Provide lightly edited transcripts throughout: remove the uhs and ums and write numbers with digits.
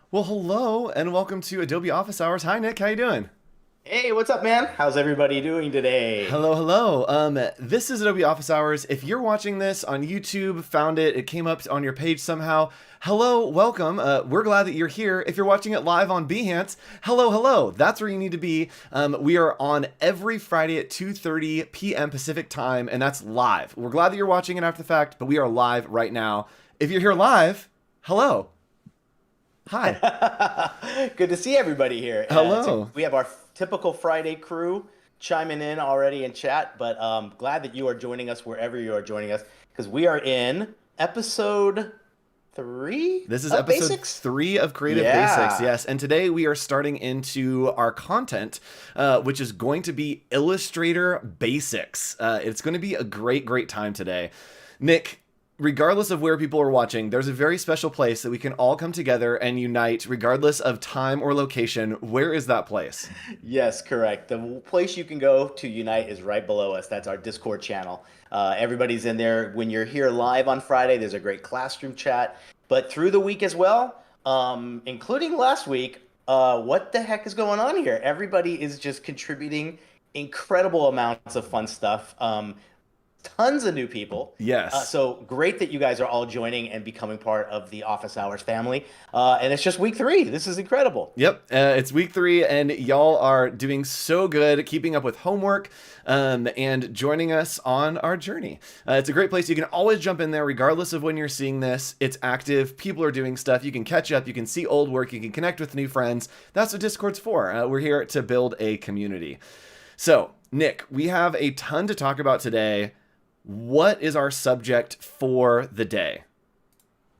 Well, hello and welcome to Adobe Office Hours. Hi, Nick. How you doing? Hey, what's up, man? How's everybody doing today? Hello, hello. This is Adobe Office Hours. If you're watching this on YouTube, found it, it came up on your page somehow. Hello, welcome. We're glad that you're here. If you're watching it live on Behance, hello, hello. That's where you need to be. We are on every Friday at 2:30 p.m. Pacific time, and that's live. We're glad that you're watching it after the fact, but we are live right now. If you're here live, hello, hi, Good to see everybody here. hello. We have our typical Friday crew chiming in already in chat, but glad that you are joining us wherever you are joining us because we are in episode three This is of episode Basics. 3 of Creative Basics, Yeah. yes. And today we are starting into our content, which is going to be Illustrator Basics. It's going to be a great, great time today. Nick, regardless of where people are watching, there's a very special place that we can all come together and unite, regardless of time or location. Where is that place? Yes, correct. The place you can go to unite is right below us. That's our Discord channel. Everybody's in there. When you're here live on Friday, there's a great classroom chat. But through the week as well, including last week, what the heck is going on here? Everybody is just contributing incredible amounts of fun stuff. Tons of new people. Yes. So great that you guys are all joining and becoming part of the Office Hours family. And it's just week three. This is incredible. Yep, it's week 3, and y'all are doing so good, keeping up with homework, and joining us on our journey. It's a great place. You can always jump in there, regardless of when you're seeing this. It's active. People are doing stuff. You can catch up. You can see old work. You can connect with new friends. That's what Discord's for. We're here to build a community. So, Nick, we have a ton to talk about today. What is our subject for the day?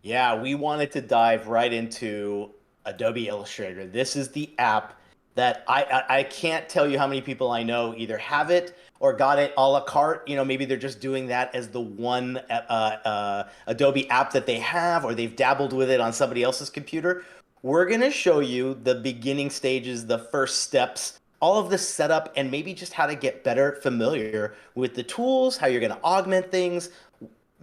Yeah, we wanted to dive right into Adobe Illustrator. This is the app that I can't tell you how many people I know either have it or got it a la carte. Maybe they're just doing that as the one Adobe app that they have, or they've dabbled with it on somebody else's computer. We're going to show you the beginning stages, the first steps, all of the setup, and maybe just how to get better familiar with the tools, how you're going to augment things.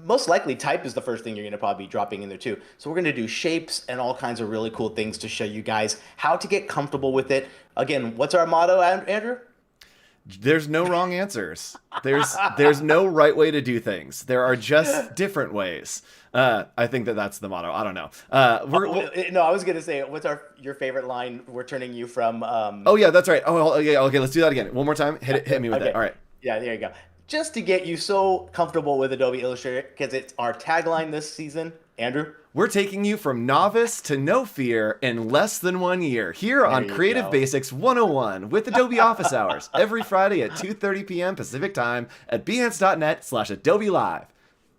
Most likely type is the first thing you're going to probably be dropping in there too. So we're going to do shapes and all kinds of really cool things to show you guys how to get comfortable with it. Again, what's our motto, Andrew? There's no wrong answers. There's no right way to do things. There are just different ways. I think that's the motto. I don't know. No, I was going to say, what's your favorite line we're turning you from? Oh yeah, that's right. Oh yeah. Okay, let's do that again. One more time. Hit me with it. Okay. All right. Yeah, there you go. Just to get you so comfortable with Adobe Illustrator, because it's our tagline this season, Andrew. We're taking you from novice to no fear in less than 1 year here There on you Creative go. Basics 101 with Adobe Office Hours every Friday at 2:30 p.m. Pacific time at behance.net/Adobe Live.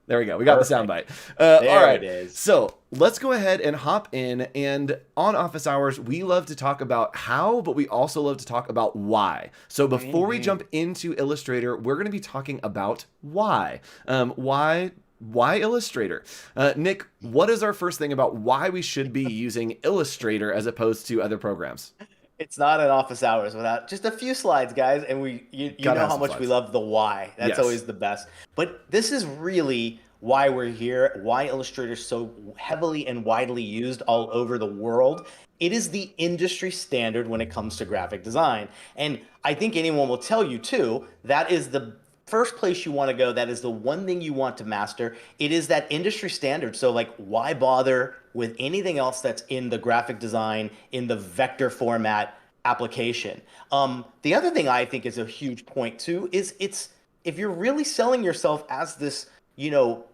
There we go. We got the Perfect. soundbite. All There right. it is. So let's go ahead and hop in. And on Office Hours, we love to talk about how, but we also love to talk about why. So before we jump into Illustrator, we're going to be talking about why. Why Illustrator? Nick, what is our first thing about why we should be using Illustrator as opposed to other programs? It's not an office hours without just a few slides, guys, and you Gotta know have how some much we slides. love the why. That's Yes. always the best. But this is really why we're here, why Illustrator is so heavily and widely used all over the world. It is the industry standard when it comes to graphic design. And I think anyone will tell you too, that is the first place you want to go. That is the one thing you want to master. It is that industry standard. So, like, why bother with anything else that's in the graphic design, in the vector format application? The other thing I think is a huge point too is it's if you're really selling yourself as this,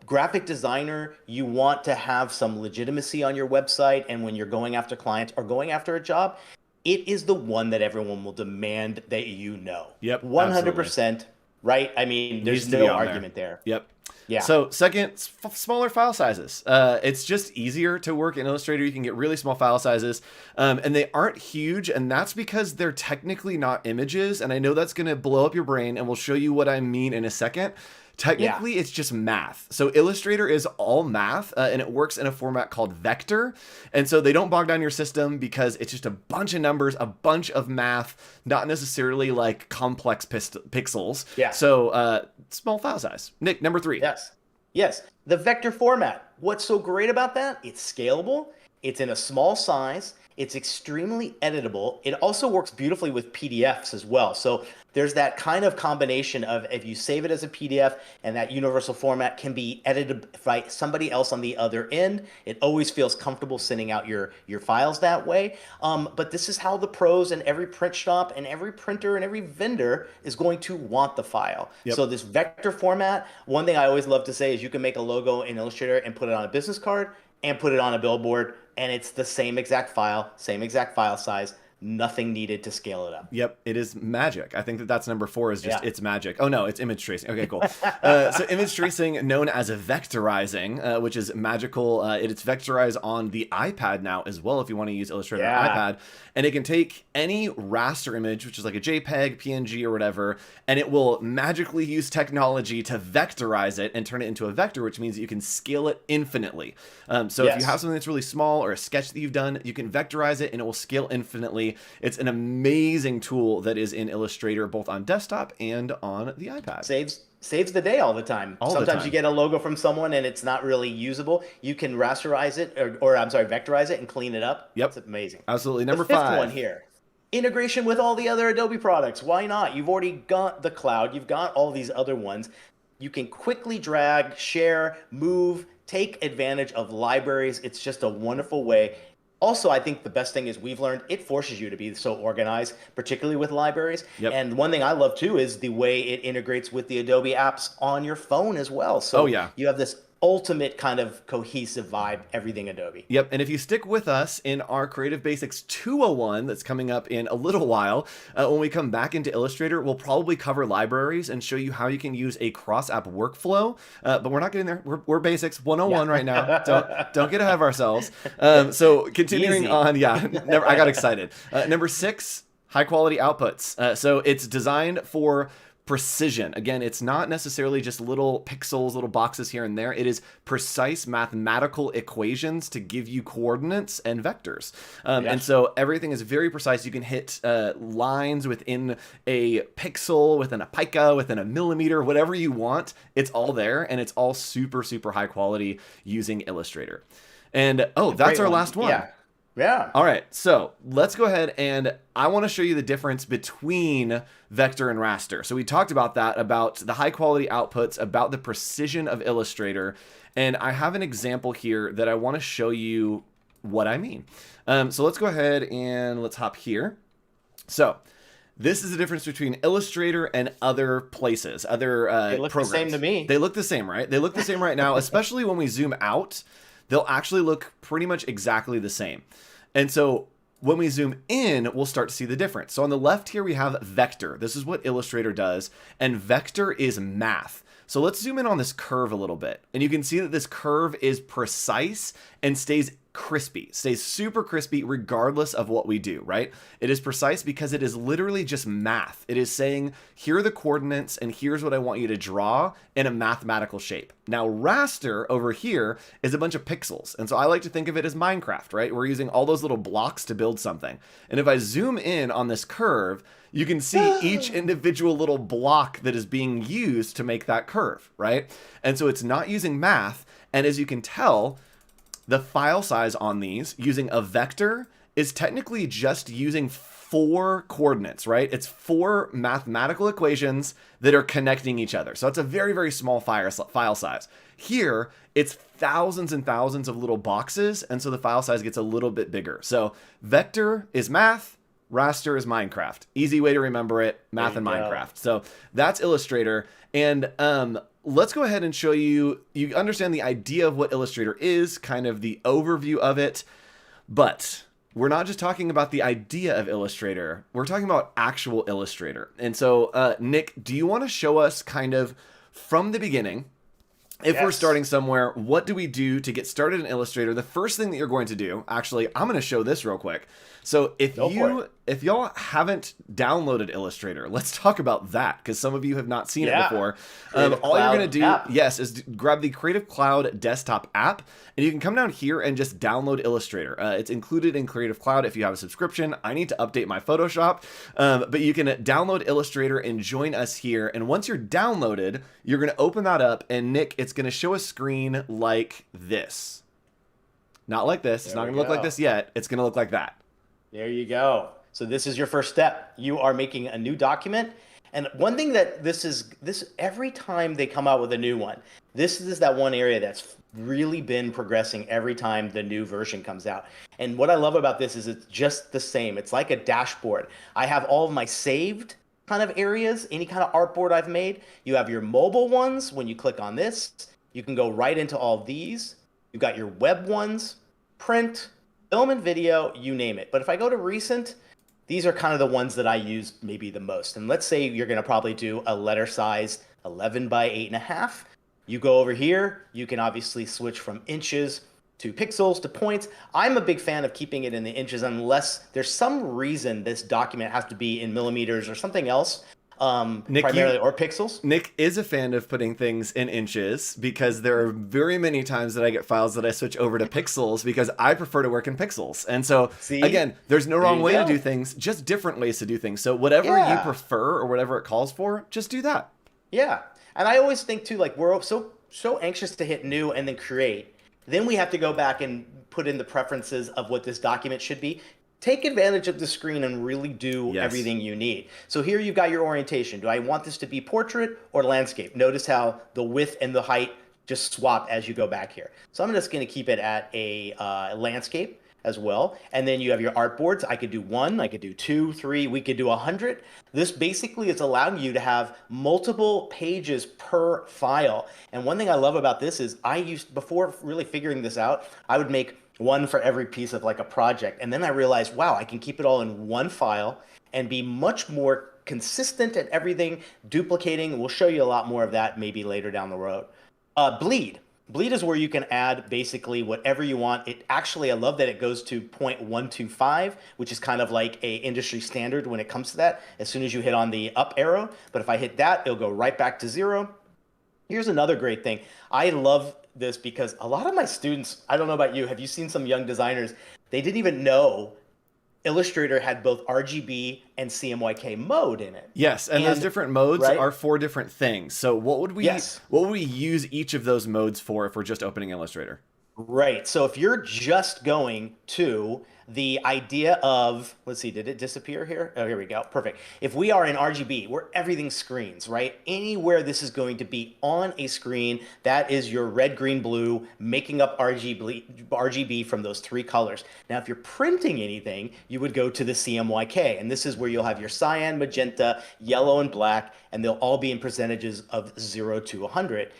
graphic designer, you want to have some legitimacy on your website, and when you're going after clients or going after a job, it is the one that everyone will demand that you know. Yep, absolutely. 100%, right? I mean, Needs there's to be no on there. argument there. Yep. Yeah. So second, smaller file sizes. It's just easier to work in Illustrator. You can get really small file sizes, and they aren't huge, and that's because they're technically not images. And I know that's going to blow up your brain, and we'll show you what I mean in a second. Yeah. Technically, it's just math. So Illustrator is all math, and it works in a format called vector. And so they don't bog down your system because it's just a bunch of numbers, a bunch of math, not necessarily like complex pixels. Yeah. So small file size. Nick, number 3. Yes. Yes. The vector format. What's so great about that? It's scalable. It's in a small size. It's extremely editable. It also works beautifully with PDFs as well. So there's that kind of combination of if you save it as a PDF and that universal format can be edited by somebody else on the other end. It always feels comfortable sending out your files that way. But this is how the pros and every print shop and every printer and every vendor is going to want the file. Yep. So this vector format, one thing I always love to say is you can make a logo in Illustrator and put it on a business card and put it on a billboard, and it's the same exact file, same exact file size, nothing needed to scale it up. Yep, it is magic. I think that that's number 4 is just Yeah. it's magic. Oh no, it's image tracing. Okay, cool. So image tracing, known as a vectorizing, which is magical. It's vectorized on the iPad now as well if you want to use Illustrator on iPad. And it can take any raster image, which is like a JPEG, PNG, or whatever, and it will magically use technology to vectorize it and turn it into a vector, which means that you can scale it infinitely. So if you have something that's really small or a sketch that you've done, you can vectorize it and it will scale infinitely. It's an amazing tool that is in Illustrator, both on desktop and on the iPad. Saves the day all the time. Sometimes you get a logo from someone and it's not really usable. You can rasterize it, or I'm sorry, vectorize it and clean it up. Yep. It's amazing. Absolutely. The Number fifth 5. one here. Integration with all the other Adobe products. Why not? You've already got the cloud. You've got all these other ones. You can quickly drag, share, move, take advantage of libraries. It's just a wonderful way. Also, I think the best thing is we've learned it forces you to be so organized, particularly with libraries. Yep. And one thing I love too is the way it integrates with the Adobe apps on your phone as well. So you have this ultimate kind of cohesive vibe, everything Adobe. Yep, and if you stick with us in our Creative Basics 201 that's coming up in a little while, when we come back into Illustrator, we'll probably cover libraries and show you how you can use a cross-app workflow, but we're not getting there. We're Basics 101 right now. Don't get ahead of ourselves. So continuing on, I got excited. Number 6, high-quality outputs. So it's designed for precision. Again, it's not necessarily just little pixels, little boxes here and there. It is precise mathematical equations to give you coordinates and vectors. And so everything is very precise. You can hit lines within a pixel, within a pica, within a millimeter, whatever you want. It's all there, and it's all super, super high quality using Illustrator. And that's our last one. Yeah. All right, so let's go ahead and I want to show you the difference between vector and raster. So we talked about that, about the high quality outputs, about the precision of Illustrator, and I have an example here that I want to show you what I mean. So let's go ahead and let's hop here. So this is the difference between Illustrator and other places, other they look programs. The same to me. They look the same, right? They look the same right now, especially when we zoom out. They'll actually look pretty much exactly the same. And so when we zoom in, we'll start to see the difference. So on the left here, we have vector. This is what Illustrator does. And vector is math. So let's zoom in on this curve a little bit. And you can see that this curve is precise and stays crispy, stays super crispy regardless of what we do, right? It is precise because it is literally just math. It is saying, here are the coordinates and here's what I want you to draw in a mathematical shape. Now, raster over here is a bunch of pixels. And so I like to think of it as Minecraft, right? We're using all those little blocks to build something. And if I zoom in on this curve, you can see each individual little block that is being used to make that curve, right? And so it's not using math. And as you can tell, the file size on these using a vector is technically just using 4 coordinates, right? It's 4 mathematical equations that are connecting each other. So it's a very, very small file size. Here, it's thousands and thousands of little boxes, and so the file size gets a little bit bigger. So vector is math, raster is Minecraft. Easy way to remember it, math and Minecraft. So that's Illustrator. And let's go ahead and show you, you understand the idea of what Illustrator is, kind of the overview of it, but we're not just talking about the idea of Illustrator, we're talking about actual Illustrator. And so, Nick, do you want to show us kind of from the beginning, if we're starting somewhere, what do we do to get started in Illustrator? The first thing that you're going to do, actually, I'm going to show this real quick. So if y'all haven't downloaded Illustrator, let's talk about that, because some of you have not seen it before. All you're going to do, is grab the Creative Cloud desktop app, and you can come down here and just download Illustrator. It's included in Creative Cloud if you have a subscription. I need to update my Photoshop, but you can download Illustrator and join us here. And once you're downloaded, you're going to open that up, and Nick, it's going to show a screen like this. Not like this. It's There not we going to look like go. this yet. It's going to look like that. There you go. So this is your first step. You are making a new document. And one thing that this every time they come out with a new one, this is that one area that's really been progressing every time the new version comes out. And what I love about this is it's just the same. It's like a dashboard. I have all of my saved kind of areas, any kind of artboard I've made. You have your mobile ones. When you click on this, you can go right into all of these. You've got your web ones, print, film and video, you name it. But if I go to recent, these are kind of the ones that I use maybe the most. And let's say you're going to probably do a letter size 11 by 8.5. You go over here, you can obviously switch from inches to pixels to points. I'm a big fan of keeping it in the inches unless there's some reason this document has to be in millimeters or something else, Nick, primarily, or pixels. Nick is a fan of putting things in inches because there are very many times that I get files that I switch over to pixels because I prefer to work in pixels. And so, See? again, there's no wrong you way go. to do things, just different ways to do things. So whatever you Yeah. prefer or whatever it calls for, just do that. Yeah. And I always think too, like we're so anxious to hit new and then create. Then we have to go back and put in the preferences of what this document should be. Take advantage of the screen and really do Yes. everything you need. So here you've got your orientation. Do I want this to be portrait or landscape? Notice how the width and the height just swap as you go back here. So I'm just going to keep it at a landscape as well. And then you have your artboards. I could do 1, I could do 2, 3, we could do 100. This basically is allowing you to have multiple pages per file. And one thing I love about this is before really figuring this out, I would make one for every piece of like a project. And then I realized, wow, I can keep it all in one file and be much more consistent at everything, duplicating. We'll show you a lot more of that maybe later down the road. Bleed. Bleed is where you can add basically whatever you want. It actually, I love that it goes to 0.125, which is kind of like a industry standard when it comes to that, as soon as you hit on the up arrow. But if I hit that, it'll go right back to 0. Here's another great thing. I love this because a lot of my students, I don't know about you, have you seen some young designers? They didn't even know Illustrator had both RGB and CMYK mode in it. Yes, and those different modes right? are for different things. So what would we Yes. use each of those modes for if we're just opening Illustrator? Right. So if you're just going to the idea of, let's see, did it disappear here? Oh, here we go. Perfect. If we are in RGB, where everything screens, right? Anywhere this is going to be on a screen, that is your red, green, blue, making up RGB from those 3 colors. Now, if you're printing anything, you would go to the CMYK, and this is where you'll have your cyan, magenta, yellow, and black, and they'll all be in percentages of 0 to 100.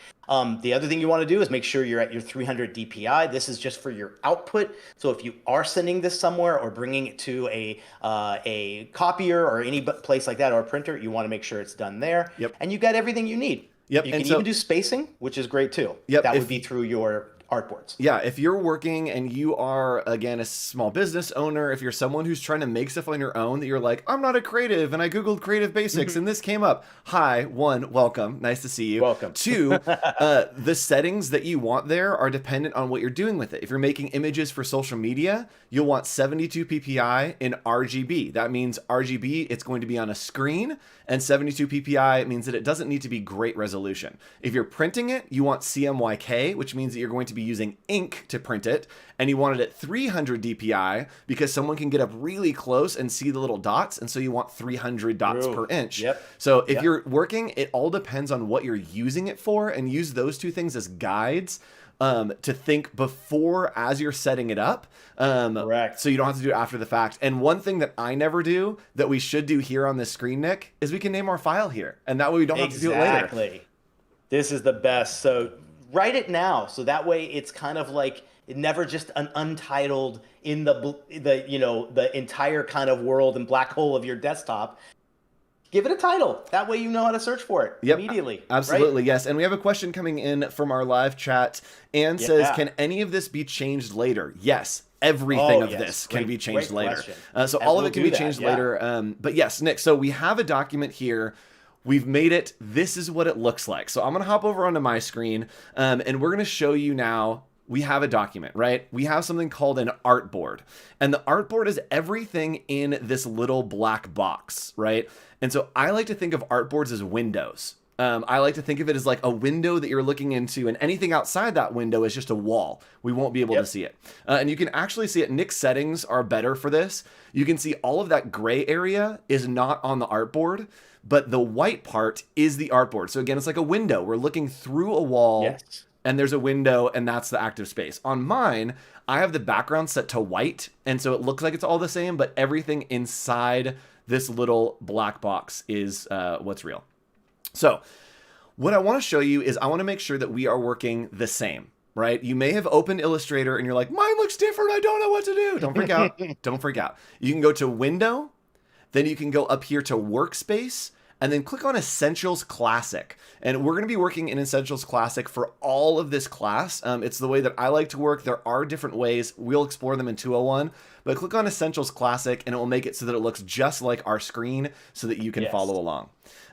The other thing you want to do is make sure you're at your 300 DPI. This is just for your output. So if you are sending this somewhere or bringing it to a copier or any place like that or a printer, you want to make sure it's done there. Yep. And you got everything you need. Yep. You And can so- even do spacing, which is great too. Yep, That if- would be through your artboards. Yeah, if you're working and you are, again, a small business owner, if you're someone who's trying to make stuff on your own, that you're like, I'm not a creative, and I Googled Creative Basics, and this came up. Hi, 1, welcome. Nice to see you. Welcome. 2, the settings that you want there are dependent on what you're doing with it. If you're making images for social media, you'll want 72 PPI in RGB. That means RGB, it's going to be on a screen, and 72 PPI means that it doesn't need to be great resolution. If you're printing it, you want CMYK, which means that you're going to be using ink to print it, and you want it at 300 DPI because someone can get up really close and see the little dots, and so you want 300 dots True. per inch. Yep. So if Yep. you're working, it all depends on what you're using it for, and use those 2 things as guides to think before as you're setting it up. Correct. So you don't have to do it after the fact. And one thing that I never do that we should do here on this screen, Nick, is we can name our file here, and that way we don't have to do it later. Exactly. This is the best. So write it now. So that way it's kind of like never just an untitled in the entire kind of world and black hole of your desktop. Give it a title. That way you know how to search for it immediately. Absolutely, right? yes. And we have a question coming in from our live chat. Anne says, Yeah. can any of this be changed later? Yes. Everything Oh, of yes. this can be changed Great later. question. So And all of we'll it can do be that, changed yeah. later. But yes, Nick, so we have a document here. We've made it. This is what it looks like. So I'm going to hop over onto my screen, and we're going to show you now. We have a document, right? We have something called an artboard. And the artboard is everything in this little black box, right? And so I like to think of artboards as windows. I like to think of it as like a window that you're looking into, and anything outside that window is just a wall. We won't be able to see it. And you can actually see it. Nick's settings are better for this. You can see all of that gray area is not on the artboard, but the white part is the artboard. So again, it's like a window. We're looking through a wall. Yes. And there's a window, and that's the active space. On mine, I have the background set to white, and so it looks like it's all the same, but everything inside this little black box is what's real. So what I want to show you is I want to make sure that we are working the same, right? You may have opened Illustrator, and you're like, mine looks different. I don't know what to do. Don't freak out. Don't freak out. You can go to Window, then you can go up here to Workspace, and then click on Essentials Classic. And we're going to be working in Essentials Classic for all of this class. It's the way that I like to work. There are different ways. We'll explore them in 201. But click on Essentials Classic, and it will make it so that it looks just like our screen so that you can follow along.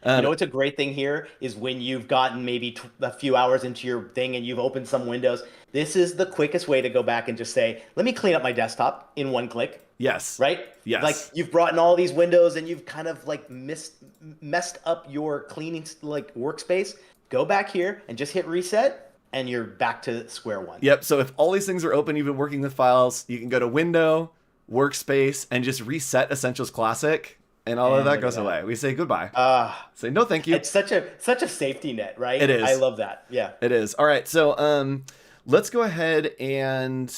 You know what's a great thing here is when you've gotten maybe a few hours into your thing and you've opened some windows, this is the quickest way to go back and just say, let me clean up my desktop in one click. Yes. Right? Yes. Like you've brought in all these windows and you've kind of like messed up your cleaning like workspace. Go back here and just hit reset and you're back to square one. Yep. So if all these things are open, you've been working with files, you can go to Window, Workspace, and just reset Essentials Classic. And all of that goes away. We say goodbye. Say no, thank you. It's such a safety net, right? It is. I love that. Yeah. It is. All right. So let's go ahead and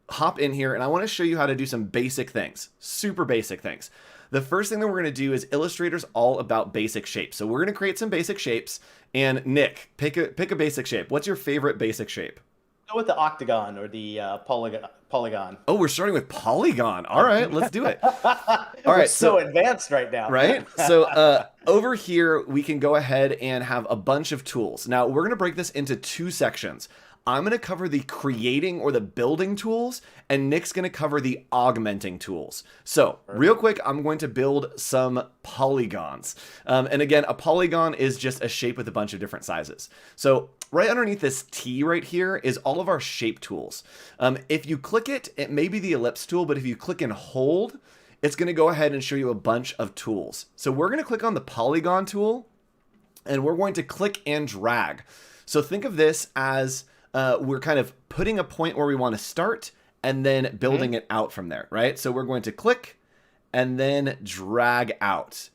hop in here, and I want to show you how to do some basic things, super basic things. The first thing that we're going to do is Illustrator's all about basic shapes. So we're going to create some basic shapes. And Nick, pick a basic shape. What's your favorite basic shape? Go with the octagon or the polygon. Oh, we're starting with polygon. All right, let's do it. All right, so advanced right now. Right? So over here, we can go ahead and have a bunch of tools. Now, we're going to break this into two sections. I'm going to cover the creating or the building tools, and Nick's going to cover the augmenting tools. So real quick, I'm going to build some polygons. And again, a polygon is just a shape with a bunch of different sizes. So right underneath this T right here is all of our shape tools. If you click it, it may be the ellipse tool, but if you click and hold, it's going to go ahead and show you a bunch of tools. So we're going to click on the polygon tool, and we're going to click and drag. So think of this as we're kind of putting a point where we want to start and then building it out from there, right? So we're going to click and then drag out.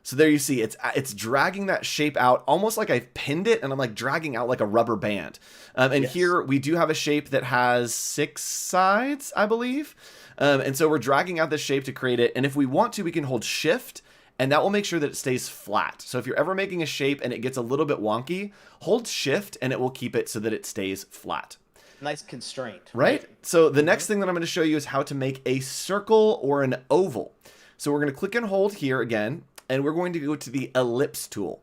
So there you see, it's dragging that shape out almost like I've pinned it, and I'm like dragging out like a rubber band. And here we do have a shape that has 6 sides, I believe. And so we're dragging out this shape to create it. And if we want to, we can hold Shift, and that will make sure that it stays flat. So if you're ever making a shape and it gets a little bit wonky, hold Shift and it will keep it so that it stays flat. Nice constraint. Right? So the next thing that I'm going to show you is how to make a circle or an oval. So we're going to click and hold here again, and we're going to go to the ellipse tool.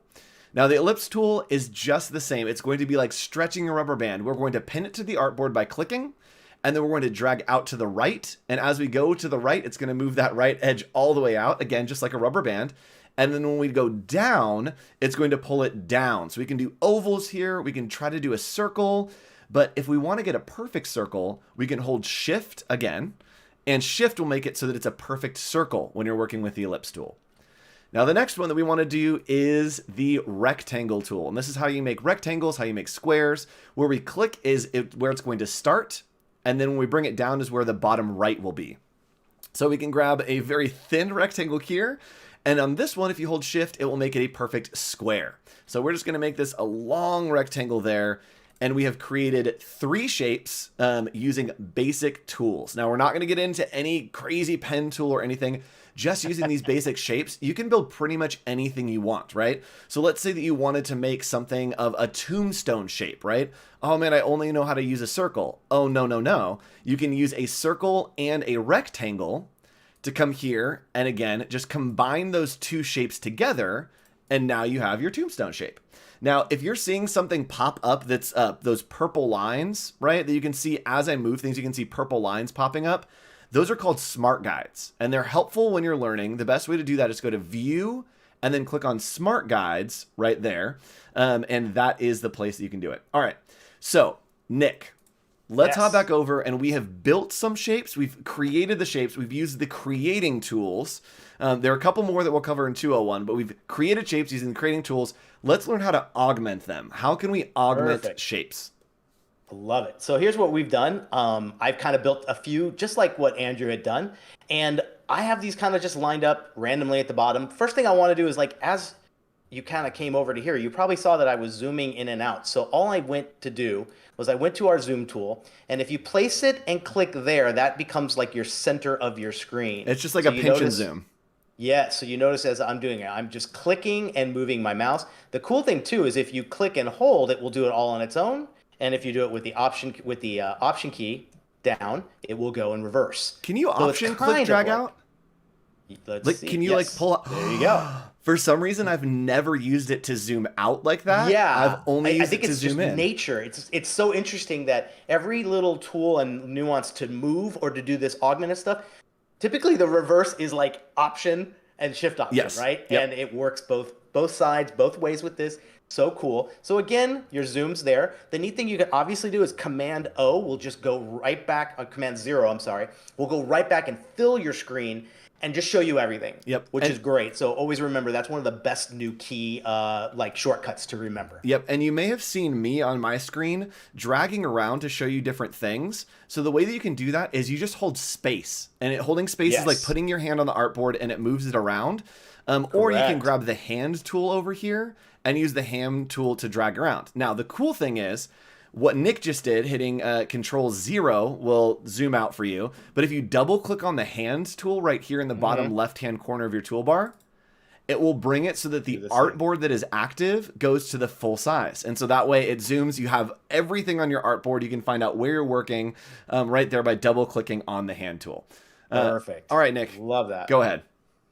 Now the ellipse tool is just the same. It's going to be like stretching a rubber band. We're going to pin it to the artboard by clicking, and then we're going to drag out to the right. And as we go to the right, it's going to move that right edge all the way out, again, just like a rubber band. And then when we go down, it's going to pull it down. So we can do ovals here. We can try to do a circle. But if we want to get a perfect circle, we can hold Shift again. And Shift will make it so that it's a perfect circle when you're working with the ellipse tool. Now the next one that we want to do is the rectangle tool. And this is how you make rectangles, how you make squares. Where we click is where it's going to start. And then when we bring it down is where the bottom right will be. So we can grab a very thin rectangle here. And on this one, if you hold Shift, it will make it a perfect square. So we're just going to make this a long rectangle there. And we have created 3 shapes using basic tools. Now, we're not going to get into any crazy pen tool or anything. Just using these basic shapes, you can build pretty much anything you want, right? So let's say that you wanted to make something of a tombstone shape, right? Oh man, I only know how to use a circle. Oh, no, no, no. You can use a circle and a rectangle to come here. And again, just combine those 2 shapes together. And now you have your tombstone shape. Now, if you're seeing something pop up that's those purple lines, right, that you can see as I move things, you can see purple lines popping up. Those are called smart guides, and they're helpful when you're learning. The best way to do that is go to View and then click on Smart Guides right there, and that is the place that you can do it. All right, so Nick, let's hop Yes. back over, and we have built some shapes. We've created the shapes. We've used the creating tools. There are a couple more that we'll cover in 201, but we've created shapes using the creating tools. Let's learn how to augment them. How can we augment Perfect. shapes? Love it. So here's what we've done. I've kind of built a few, just like what Andrew had done. And I have these kind of just lined up randomly at the bottom. First thing I want to do is like, as you kind of came over to here, you probably saw that I was zooming in and out. So all I went to do was I went to our zoom tool. And if you place it and click there, that becomes like your center of your screen. It's just like So a you pinch and notice, zoom. yeah, so you notice as I'm doing it, I'm just clicking and moving my mouse. The cool thing too is if you click and hold, it will do it all on its own. And if you do it with the option key down, it will go in reverse. Can you So it's option click kind of drag like, out? let's Like, see. can you like Yes, pull out? there you go. For some reason, I've never used it to zoom out like that. I've Yeah, only I used think it to it's just zoom in. nature. It's so interesting that every little tool and nuance to move or to do this augmented stuff, typically the reverse is like option and shift option, Yes. right? Yep. And it works both sides, both ways with this. So cool. So again, your zoom's there. The neat thing you can obviously do is Command O will just go right back, Command 0, I'm sorry, will go right back and fill your screen and just show you everything. Yep. Which And is great. So always remember that's one of the best new key like shortcuts to remember. Yep, and you may have seen me on my screen dragging around to show you different things. So the way that you can do that is you just hold space, and holding space is like Yes. putting your hand on the artboard and it moves it around. Or you can Correct. grab the hand tool over here and use the hand tool to drag around. Now the cool thing is, what Nick just did, hitting Control 0 will zoom out for you. But if you double click on the hand tool right here in the bottom left-hand corner of your toolbar, it will bring it so that the the same. artboard that is active goes to the full size. And so that way it zooms, you have everything on your artboard. You can find out where you're working right there by double clicking on the hand tool. Perfect. All right, Nick, Love that. go ahead.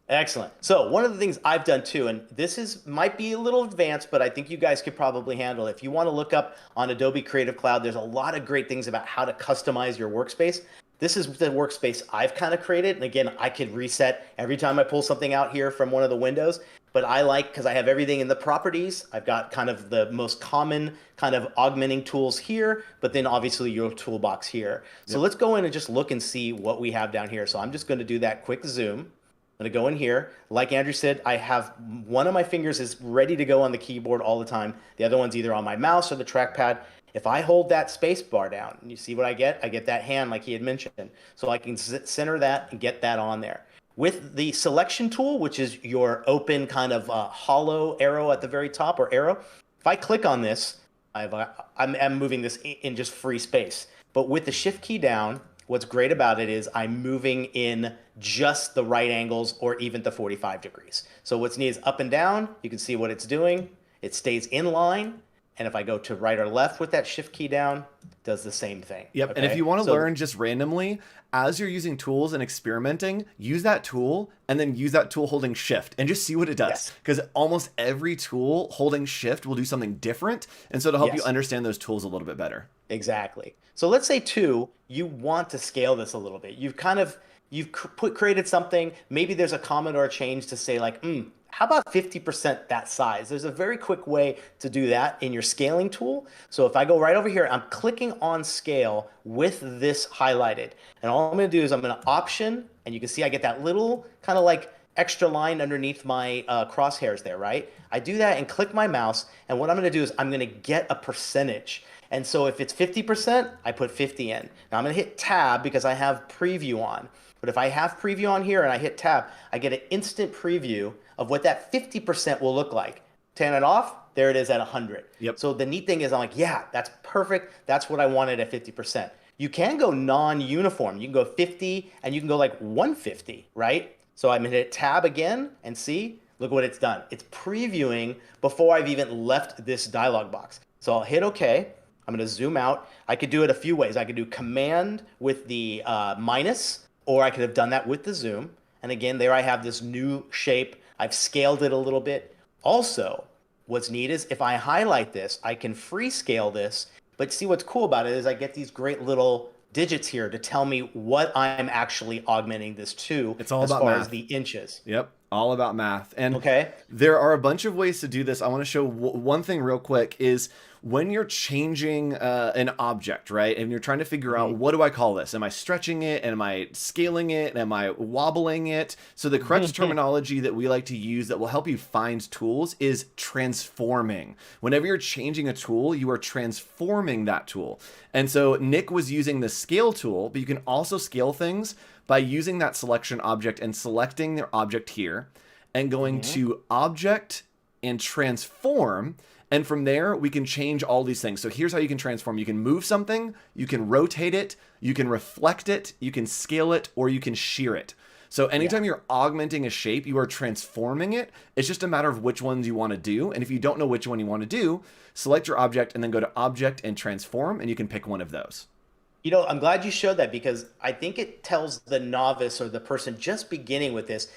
Excellent. So one of the things I've done too, and this is might be a little advanced, but I think you guys could probably handle it. If you want to look up on Adobe Creative Cloud, there's a lot of great things about how to customize your workspace. This is the workspace I've kind of created. And again, I could reset every time I pull something out here from one of the windows, but I like, because I have everything in the properties, I've got kind of the most common kind of augmenting tools here, but then obviously your toolbox here. So let's go in and just look and see what we have down here. So I'm just going to do that quick zoom. I'm going to go in here. Like Andrew said, I have one of my fingers is ready to go on the keyboard all the time. The other one's either on my mouse or the trackpad. If I hold that space bar down, you see what I get? I get that hand like he had mentioned. So I can center that and get that on there. With the selection tool, which is your open kind of hollow arrow at the very top, or arrow, if I click on this, I'm moving this in just free space. But with the shift key down, what's great about it is I'm moving in just the right angles or even the 45 degrees. So what's neat is up and down. You can see what it's doing. It stays in line. And if I go to right or left with that shift key down, it does the same thing. Yep. Okay? And if you want to So learn just randomly, as you're using tools and experimenting, use that tool and then use that tool holding shift and just see what it does. Yes. Because almost every tool holding shift will do something different. And so to help you Yes. understand those tools a little bit better. Exactly. So let's say too, you want to scale this a little bit. You've created something. Maybe there's a comment or a change to say like, how about 50% that size? There's a very quick way to do that in your scaling tool. So if I go right over here, I'm clicking on scale with this highlighted. And all I'm going to do is I'm going to option, and you can see I get that little kind of like extra line underneath my crosshairs there, right? I do that and click my mouse. And what I'm going to do is I'm going to get a percentage. And so if it's 50%, I put 50 in. Now I'm going to hit tab because I have preview on. But if I have preview on here and I hit tab, I get an instant preview of what that 50% will look like. Turn it off, there it is at 100. Yep. So the neat thing is I'm like, yeah, that's perfect. That's what I wanted at 50%. You can go non-uniform. You can go 50 and you can go like 150, right? So I'm going to hit tab again and see, look what it's done. It's previewing before I've even left this dialog box. So I'll hit OK. I'm going to zoom out. I could do it a few ways. I could do command with the minus, or I could have done that with the zoom. And again, there I have this new shape. I've scaled it a little bit. Also, what's neat is if I highlight this, I can free scale this. But see what's cool about it is I get these great little digits here to tell me what I'm actually augmenting this to. It's all as about far math. as the inches. Yep. All about math. And Okay. there are a bunch of ways to do this. I want to show one thing real quick is when you're changing an object, right, and you're trying to figure out, Mhm. what do I call this? Am I stretching it? Am I scaling it? Am I wobbling it? So the correct terminology that we like to use that will help you find tools is transforming. Whenever you're changing a tool, you are transforming that tool. And so Nick was using the scale tool, but you can also scale things by using that selection object and selecting their object here and going to object and transform. And from there, we can change all these things. So here's how you can transform. You can move something, you can rotate it, you can reflect it, you can scale it, or you can shear it. So anytime you're augmenting a shape, you are transforming it. It's just a matter of which ones you want to do. And if you don't know which one you want to do, select your object and then go to Object and Transform, and you can pick one of those. You know, I'm glad you showed that because I think it tells the novice or the person just beginning with this,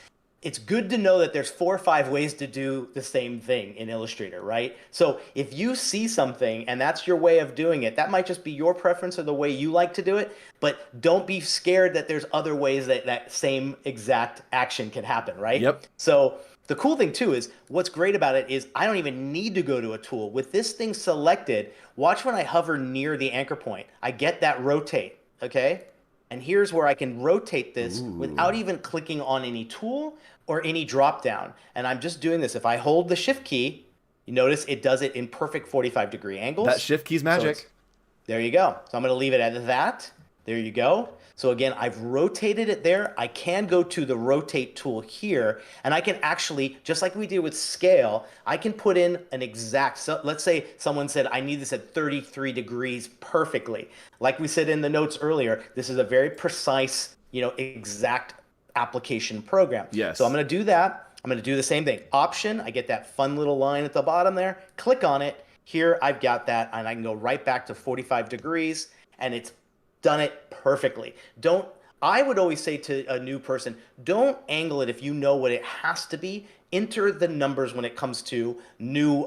it's good to know that there's 4 or 5 ways to do the same thing in Illustrator, right? So if you see something and that's your way of doing it, that might just be your preference or the way you like to do it, but don't be scared that there's other ways that that same exact action can happen, right? Yep. So the cool thing too is what's great about it is I don't even need to go to a tool. With this thing selected, watch when I hover near the anchor point. I get that rotate, okay? And here's where I can rotate this without even clicking on any tool or any drop down. And I'm just doing this. If I hold the shift key, you notice it does it in perfect 45-degree angles. That shift key's magic. There you go. So I'm going to leave it at that. There you go. So again, I've rotated it there. I can go to the rotate tool here, and I can actually, just like we did with scale, I can put in an exact, so let's say someone said, I need this at 33 degrees perfectly. Like we said in the notes earlier, this is a very precise, exact application program. Yes. So I'm going to do that. I'm going to do the same thing. Option, I get that fun little line at the bottom there. Click on it. Here, I've got that, and I can go right back to 45 degrees, and it's done it perfectly. I would always say to a new person, don't angle it if you know what it has to be. Enter the numbers when it comes to new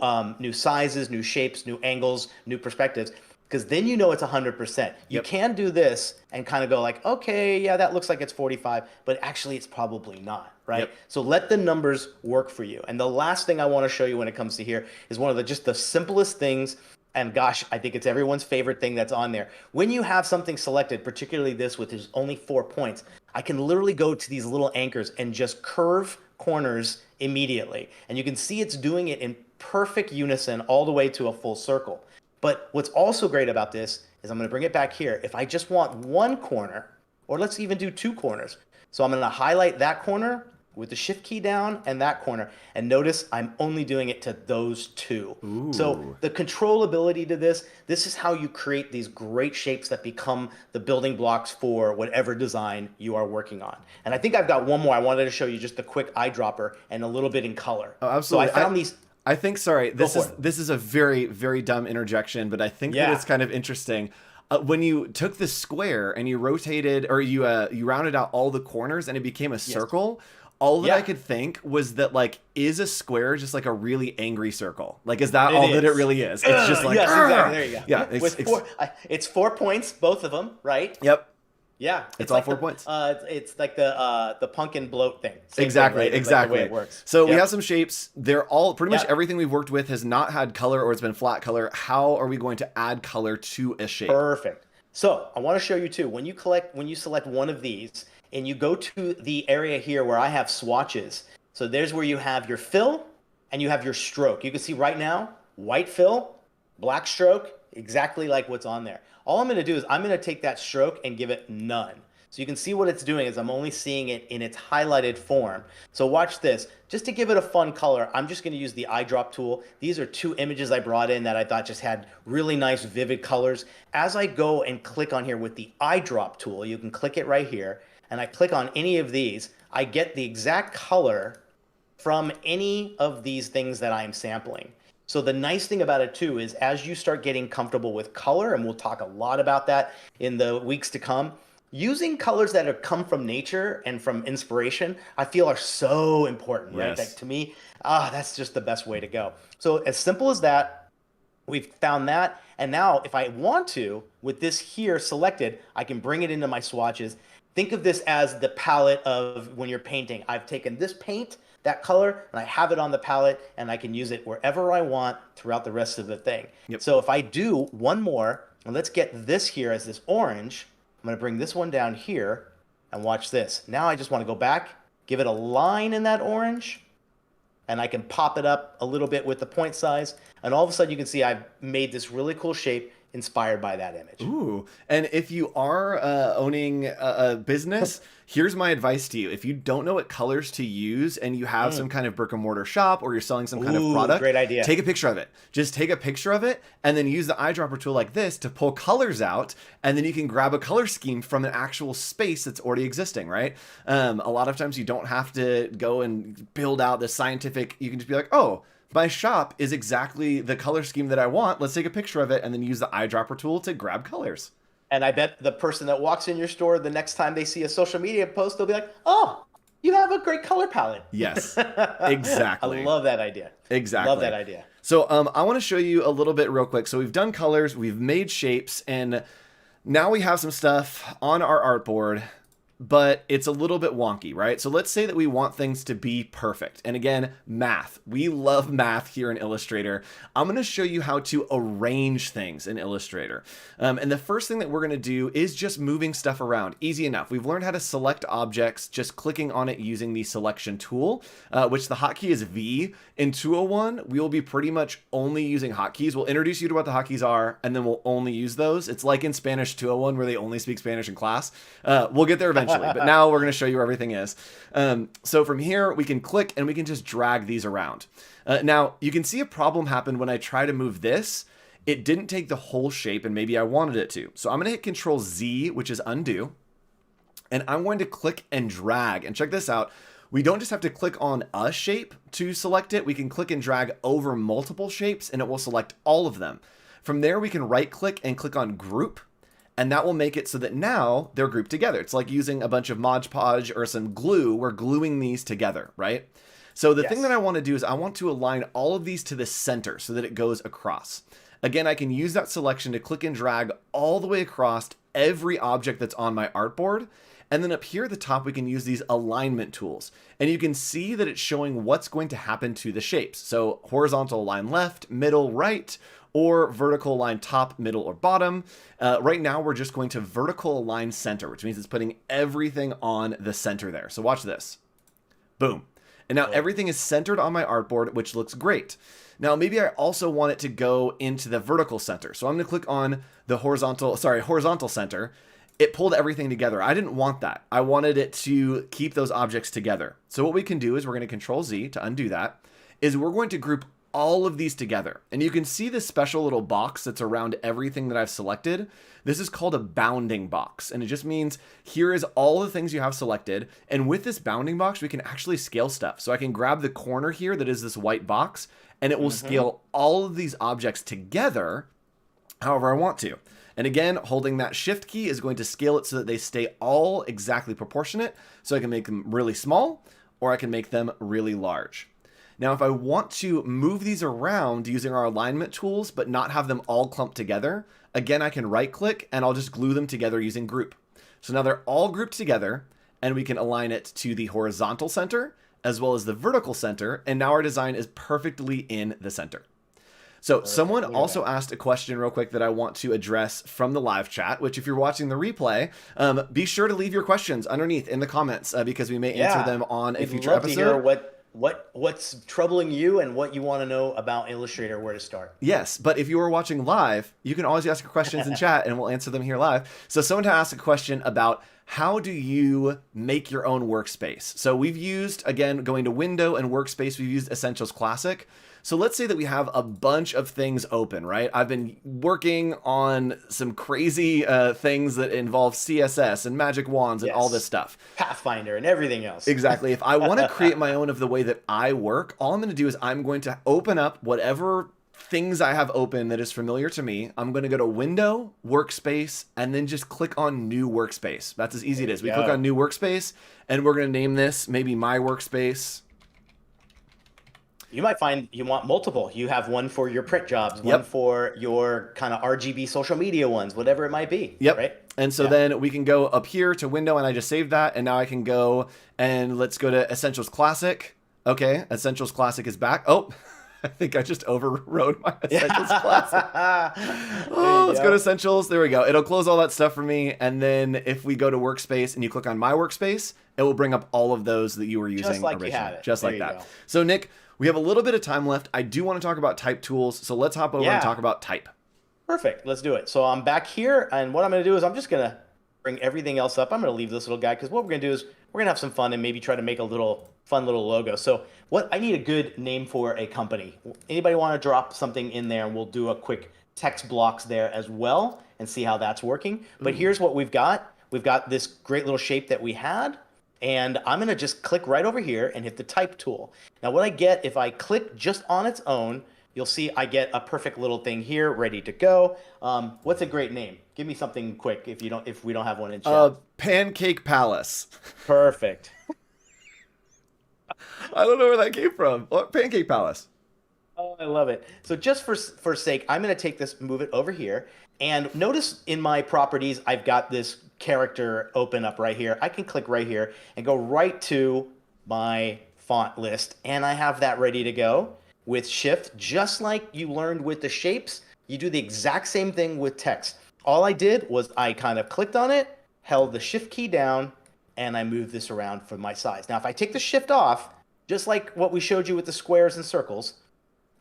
sizes, new shapes, new angles, new perspectives, because then you know it's 100%. You can do this and kind of go like, okay, yeah, that looks like it's 45, but actually it's probably not, right? Yep. So let the numbers work for you. And the last thing I want to show you when it comes to here is one of the simplest things. And gosh, I think it's everyone's favorite thing that's on there. When you have something selected, particularly this with there's only 4 points, I can literally go to these little anchors and just curve corners immediately. And you can see it's doing it in perfect unison all the way to a full circle. But what's also great about this is I'm going to bring it back here. If I just want one corner, or let's even do 2 corners. So I'm going to highlight that corner with the shift key down and that corner. And notice I'm only doing it to those 2. Ooh. So the controllability to this is how you create these great shapes that become the building blocks for whatever design you are working on. And I think I've got one more. I wanted to show you just a quick eyedropper and a little bit in color. Oh, absolutely. So I found these. I think, sorry, this is a very, very dumb interjection, but I think that it's kind of interesting. When you took the square and you rotated, or you rounded out all the corners and it became a circle, all that I could think was that, like, is a square just like a really angry circle? Like, is that all that it really is? It's just like, yes, exactly. There you go. Yeah, it's 4 points, both of them, right? Yep. Yeah, it's all like 4 points. It's like the pumpkin bloat thing. Exactly, thing, right? exactly. Like the way it works. So we have some shapes. They're all pretty much everything we've worked with has not had color or it's been flat color. How are we going to add color to a shape? Perfect. So I want to show you too. When you select one of these and you go to the area here where I have swatches. So there's where you have your fill and you have your stroke. You can see right now, white fill, black stroke, exactly like what's on there. All I'm going to do is I'm going to take that stroke and give it none. So you can see what it's doing is I'm only seeing it in its highlighted form. So watch this. Just to give it a fun color, I'm just going to use the eyedrop tool. These are 2 images I brought in that I thought just had really nice vivid colors. As I go and click on here with the eyedrop tool, you can click it right here, and I click on any of these, I get the exact color from any of these things that I'm sampling. So the nice thing about it too is as you start getting comfortable with color, and we'll talk a lot about that in the weeks to come, using colors that have come from nature and from inspiration, I feel are so important, right? Like, to me, that's just the best way to go. So as simple as that, we've found that. And now if I want to, with this here selected, I can bring it into my swatches. Think of this as the palette of when you're painting. I've taken this paint, that color and I have it on the palette and I can use it wherever I want throughout the rest of the thing. Yep. So if I do one more, and let's get this here as this orange, I'm going to bring this one down here and watch this. Now I just want to go back, give it a line in that orange, and I can pop it up a little bit with the point size. And all of a sudden you can see I've made this really cool shape inspired by that image. Ooh, and if you are owning a business, here's my advice to you. If you don't know what colors to use and you have some kind of brick and mortar shop or you're selling some kind of product, great idea. Take a picture of it. Just take a picture of it and then use the eyedropper tool like this to pull colors out. And then you can grab a color scheme from an actual space that's already existing, right? A lot of times you don't have to go and build out the scientific, you can just be like, oh, my shop is exactly the color scheme that I want. Let's take a picture of it and then use the eyedropper tool to grab colors. And I bet the person that walks in your store, the next time they see a social media post, they'll be like, oh, you have a great color palette. Yes, exactly. I love that idea. Exactly. Love that idea. So I want to show you a little bit real quick. So we've done colors, we've made shapes, and now we have some stuff on our artboard, but it's a little bit wonky, right? So let's say that we want things to be perfect. And again, math. We love math here in Illustrator. I'm going to show you how to arrange things in Illustrator. And the first thing that we're going to do is just moving stuff around. Easy enough. We've learned how to select objects just clicking on it using the selection tool, which the hotkey is V. In 201, we will be pretty much only using hotkeys. We'll introduce you to what the hotkeys are, and then we'll only use those. It's like in Spanish 201 where they only speak Spanish in class. We'll get there eventually. But now we're going to show you where everything is. So from here, we can click and we can just drag these around. Now, you can see a problem happen when I try to move this. It didn't take the whole shape, and maybe I wanted it to. So I'm going to hit Control Z, which is undo. And I'm going to click and drag. And check this out. We don't just have to click on a shape to select it. We can click and drag over multiple shapes, and it will select all of them. From there, we can right-click and click on Group. And that will make it so that now they're grouped together. It's like using a bunch of Mod Podge or some glue. We're gluing these together, right? So the thing that I want to do is I want to align all of these to the center so that it goes across. Again, I can use that selection to click and drag all the way across every object that's on my artboard. And then up here at the top, we can use these alignment tools. And you can see that it's showing what's going to happen to the shapes. So horizontal line left, middle, right, or vertical line top, middle, or bottom. Right now, we're just going to vertical align center, which means it's putting everything on the center there. So watch this. Boom. And now everything is centered on my artboard, which looks great. Now, maybe I also want it to go into the vertical center. So I'm going to click on the horizontal center. It pulled everything together. I didn't want that. I wanted it to keep those objects together. So what we can do is we're going to Control Z to undo that, is we're going to group all of these together. And you can see this special little box that's around everything that I've selected. This is called a bounding box. And it just means here is all the things you have selected. And with this bounding box, we can actually scale stuff. So I can grab the corner here that is this white box, and it will scale all of these objects together however I want to. And again, holding that shift key is going to scale it so that they stay all exactly proportionate. So I can make them really small, or I can make them really large. Now, if I want to move these around using our alignment tools, but not have them all clumped together, again, I can right click and I'll just glue them together using group. So now they're all grouped together, and we can align it to the horizontal center as well as the vertical center. And now our design is perfectly in the center. So someone also asked a question real quick that I want to address from the live chat, which if you're watching the replay, be sure to leave your questions underneath in the comments because we may answer them on a future episode. To hear what's troubling you and what you want to know about Illustrator, where to start. Yes, but if you are watching live, you can always ask your questions in chat and we'll answer them here live. So someone asked a question about how do you make your own workspace? So we've used, again, going to Window and Workspace, we've used Essentials Classic. So let's say that we have a bunch of things open, right? I've been working on some crazy things that involve CSS and magic wands and all this stuff. Pathfinder and everything else. Exactly. If I want to create my own of the way that I work, all I'm going to do is I'm going to open up whatever things I have open that is familiar to me. I'm going to go to Window, Workspace, and then just click on New Workspace. That's as easy as it is. We click on New Workspace, and we're going to name this maybe My Workspace. You might find you want multiple. You have one for your print jobs, one for your kind of RGB social media ones, whatever it might be. Right? And so then we can go up here to Window, and I just saved that. And now I can go and let's go to Essentials Classic. Okay, Essentials Classic is back. Oh, I think I just overrode my Essentials Classic. There you Oh, let's go to go. Essentials. There we go. It'll close all that stuff for me. And then if we go to Workspace and you click on My Workspace, it will bring up all of those that you were Just using like you originally, had it. just There like you that. go. So, Nick, we have a little bit of time left. I do want to talk about type tools. So let's hop over and Yeah. talk about type. Perfect. Let's do it. So I'm back here, and what I'm going to do is I'm just going to bring everything else up. I'm going to leave this little guy because what we're going to do is we're going to have some fun and maybe try to make a little fun little logo. So what I need a good name for a company. Anybody want to drop something in there, and we'll do a quick text blocks there as well and see how that's working. But Ooh. here's what we've got. We've got this great little shape that we had. And I'm going to just click right over here and hit the type tool. Now, what I get if I click just on its own, you'll see I get a perfect little thing here ready to go. What's a great name? Give me something quick if we don't have one in chat. Pancake Palace. Perfect. I don't know where that came from. Oh, Pancake Palace. Oh, I love it. So just for sake, I'm going to take this, move it over here. And notice in my properties, I've got this character open up right here. I can click right here and go right to my font list. And I have that ready to go with Shift. Just like you learned with the shapes, you do the exact same thing with text. All I did was I kind of clicked on it, held the Shift key down, and I moved this around for my size. Now, if I take the Shift off, just like what we showed you with the squares and circles,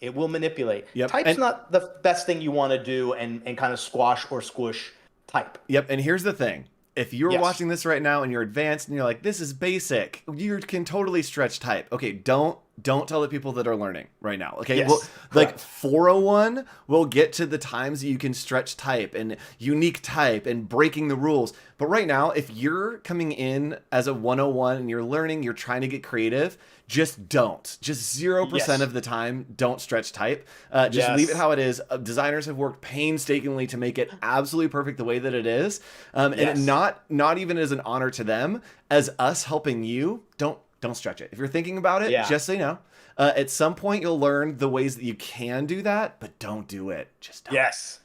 it will manipulate. Yep. Type's And not the best thing you want to do and kind of squash or squish type. Yep, and here's the thing. If you're Yes. watching this right now and you're advanced and you're like, this is basic, you can totally stretch type. Okay, don't tell the people that are learning right now. Okay, well, Yes. like Correct. 401, we'll get to the times that you can stretch type and unique type and breaking the rules. But right now, if you're coming in as a 101 and you're learning, you're trying to get creative, just don't. Just 0% Yes. of the time, don't stretch type. Just leave it Yes. how it is. Designers have worked painstakingly to make it absolutely perfect the way that it is. And it Yes. not even as an honor to them, as us helping you, don't stretch it. If you're thinking about it, Yeah. just say no. At some point, you'll learn the ways that you can do that, but don't do it. Just don't. Yes.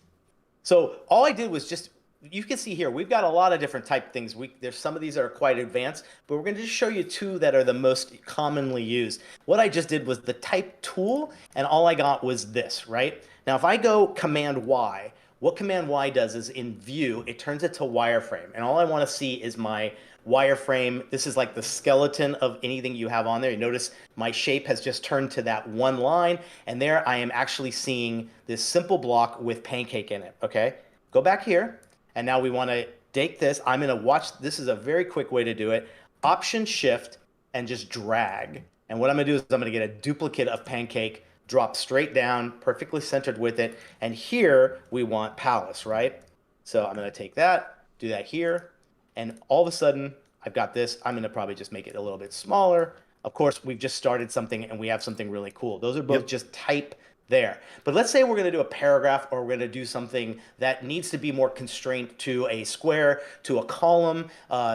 So all I did was just, you can see here, we've got a lot of different type things. There's some of these that are quite advanced, but we're going to just show you two that are the most commonly used. What I just did was the type tool, and all I got was this, right? Now, if I go Command Y, what Command Y does is in view, it turns it to wireframe. And all I want to see is my wireframe. This is like the skeleton of anything you have on there. You notice my shape has just turned to that one line. And there I am actually seeing this simple block with pancake in it. Okay. Go back here. And now we want to take this. I'm going to watch. This is a very quick way to do it. Option Shift and just drag. And what I'm going to do is I'm going to get a duplicate of pancake, drop straight down, perfectly centered with it. And here we want palace, right? So I'm going to take that, do that here. And all of a sudden, I've got this. I'm going to probably just make it a little bit smaller. Of course, we've just started something and we have something really cool. Those are both Yep. just type there. But let's say we're going to do a paragraph or we're going to do something that needs to be more constrained to a square, to a column.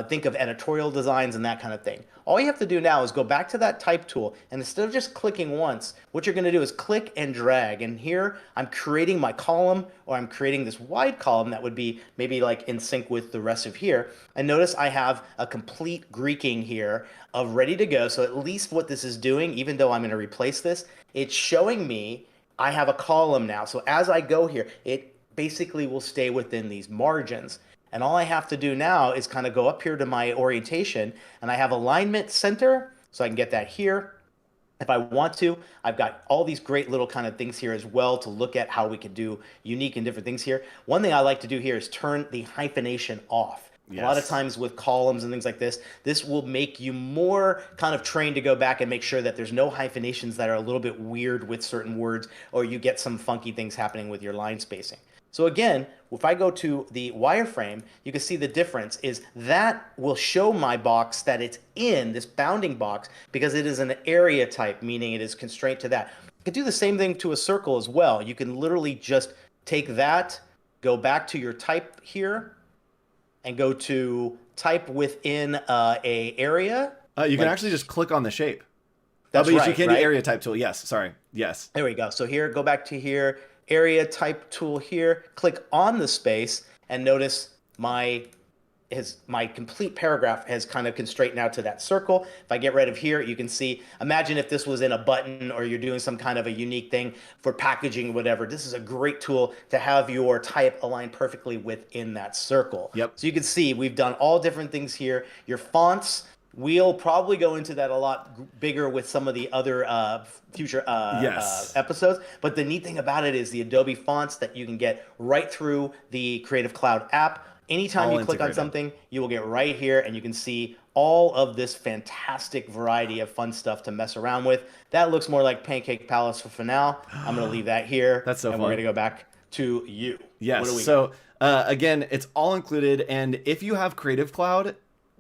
Think of editorial designs and that kind of thing. All you have to do now is go back to that type tool, and instead of just clicking once, what you're going to do is click and drag. And here I'm creating my column, or I'm creating this wide column that would be maybe like in sync with the rest of here. And notice I have a complete Greeking here of ready to go. So at least what this is doing, even though I'm going to replace this, it's showing me I have a column now. So as I go here, it basically will stay within these margins. And all I have to do now is kind of go up here to my orientation, and I have alignment center, so I can get that here. If I want to, I've got all these great little kind of things here as well to look at how we can do unique and different things here. One thing I like to do here is turn the hyphenation off. A lot of Yes. times with columns and things like this will make you more kind of trained to go back and make sure that there's no hyphenations that are a little bit weird with certain words, or you get some funky things happening with your line spacing. So again, if I go to the wireframe, you can see the difference is that will show my box that it's in this bounding box because it is an area type, meaning it is constrained to that. You can do the same thing to a circle as well. You can literally just take that, go back to your type here, and go to type within a area. You can Like, actually just click on the shape. that's But yes, you right, can do right? area type tool. Yes, sorry. Yes. There we go. So here, go back to here, area type tool here, click on the space, and notice my my complete paragraph has kind of constrained now to that circle. If I get rid of here, you can see, imagine if this was in a button or you're doing some kind of a unique thing for packaging, whatever. This is a great tool to have your type aligned perfectly within that circle. Yep. So you can see we've done all different things here. Your fonts, we'll probably go into that a lot bigger with some of the other future Yes. episodes. But the neat thing about it is the Adobe fonts that you can get right through the Creative Cloud app. Anytime All you click on integrated. something, you will get right here and you can see all of this fantastic variety of fun stuff to mess around with. That looks more like Pancake Palace for now. I'm going to leave that here. That's so and fun. we're going to go back to you. Yes. What do we So again, it's all included. And if you have Creative Cloud,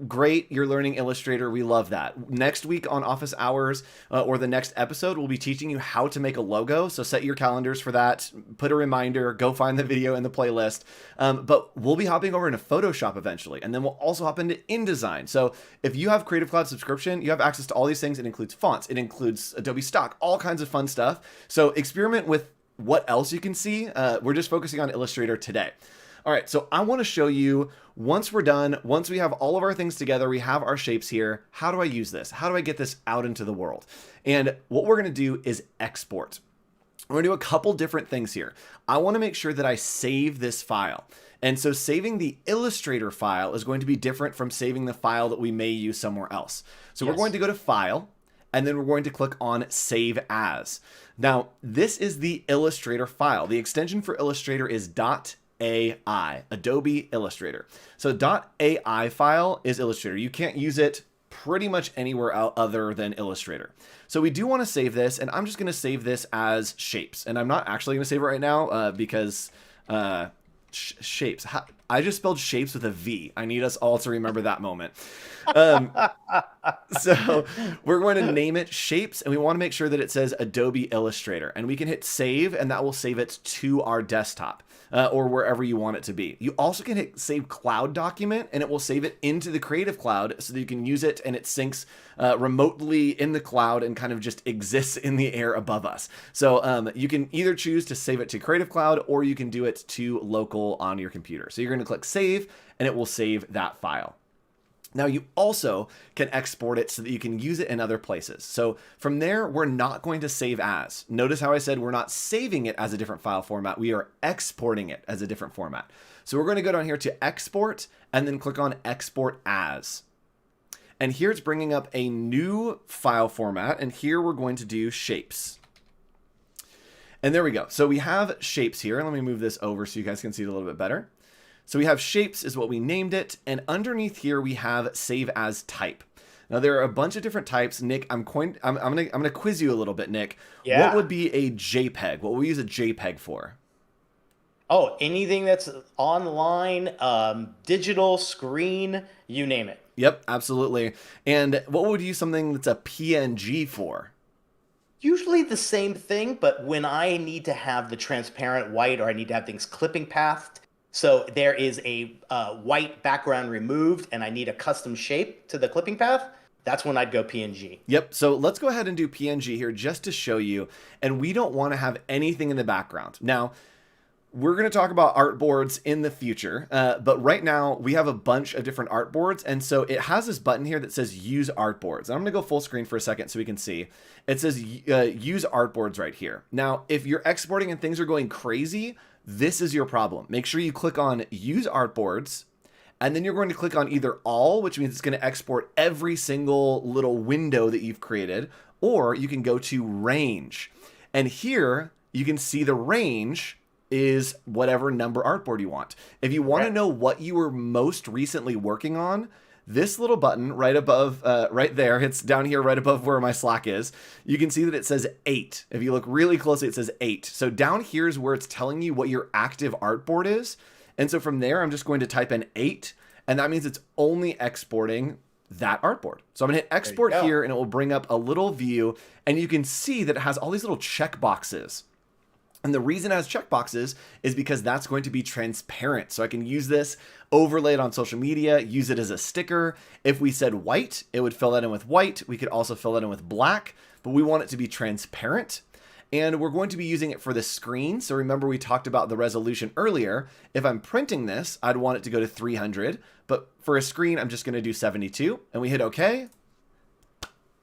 great, you're learning Illustrator. We love that. Next week on Office Hours or the next episode, we'll be teaching you how to make a logo. So set your calendars for that. Put a reminder. Go find the video in the playlist. But we'll be hopping over into Photoshop eventually. And then we'll also hop into InDesign. So if you have Creative Cloud subscription, you have access to all these things. It includes fonts. It includes Adobe Stock, all kinds of fun stuff. So experiment with what else you can see. We're just focusing on Illustrator today. All right, so I want to show you, once we're done, once we have all of our things together, we have our shapes here, how do I use this? How do I get this out into the world? And what we're going to do is export. We're going to do a couple different things here. I want to make sure that I save this file. And so saving the Illustrator file is going to be different from saving the file that we may use somewhere else. So we're going to go to File, and then we're going to click on Save As. Now, this is the Illustrator file. The extension for Illustrator is .ai, Adobe Illustrator. So .ai file is Illustrator. You can't use it pretty much anywhere other than Illustrator. So we do want to save this, and I'm just going to save this as shapes. And I'm not actually going to save it right now because shapes. I just spelled shapes with a V. I need us all to remember that moment. So we're going to name it shapes, and we want to make sure that it says Adobe Illustrator, and we can hit save, and that will save it to our desktop or wherever you want it to be. You also can hit save cloud document, and it will save it into the Creative Cloud so that you can use it, and it syncs remotely in the cloud and kind of just exists in the air above us. So you can either choose to save it to Creative Cloud, or you can do it to local on your computer. So you're going to click save, and it will save that file. Now you also can export it so that you can use it in other places. So from there, we're not going to save as. Notice how I said we're not saving it as a different file format. We are exporting it as a different format. So we're going to go down here to export and then click on export as. And here it's bringing up a new file format. And here we're going to do shapes. And there we go. So we have shapes here. Let me move this over so you guys can see it a little bit better. So we have shapes is what we named it. And underneath here, we have save as type. Now there are a bunch of different types. Nick, I'm gonna quiz you a little bit, Nick. Yeah. What would be a JPEG? What will we use a JPEG for? Oh, anything that's online, digital, screen, you name it. Yep, absolutely. And what would you use something that's a PNG for? Usually the same thing, but when I need to have the transparent white or I need to have things clipping pathed, so there is a white background removed and I need a custom shape to the clipping path, that's when I'd go PNG. Yep, so let's go ahead and do PNG here just to show you. And we don't want to have anything in the background. Now, we're going to talk about artboards in the future, but right now we have a bunch of different artboards. And so it has this button here that says use artboards. And I'm going to go full screen for a second so we can see. It says use artboards right here. Now, if you're exporting and things are going crazy, this is your problem. Make sure you click on use artboards, and then you're going to click on either all, which means it's going to export every single little window that you've created, or you can go to range. And here you can see the range is whatever number artboard you want. If you want to know what you were most recently working on, this little button right above, right there, it's down here right above where my Slack is. You can see that it says 8. If you look really closely, it says 8. So down here is where it's telling you what your active artboard is. And so from there, I'm just going to type in 8. And that means it's only exporting that artboard. So I'm going to hit export here, and it will bring up a little view. And you can see that it has all these little check boxes. And the reason it has checkboxes is because that's going to be transparent. So I can use this, overlay it on social media, use it as a sticker. If we said white, it would fill that in with white. We could also fill that in with black, but we want it to be transparent. and we're going to be using it for the screen. So remember, we talked about the resolution earlier. If I'm printing this, I'd want it to go to 300, but for a screen, I'm just going to do 72, and we hit OK.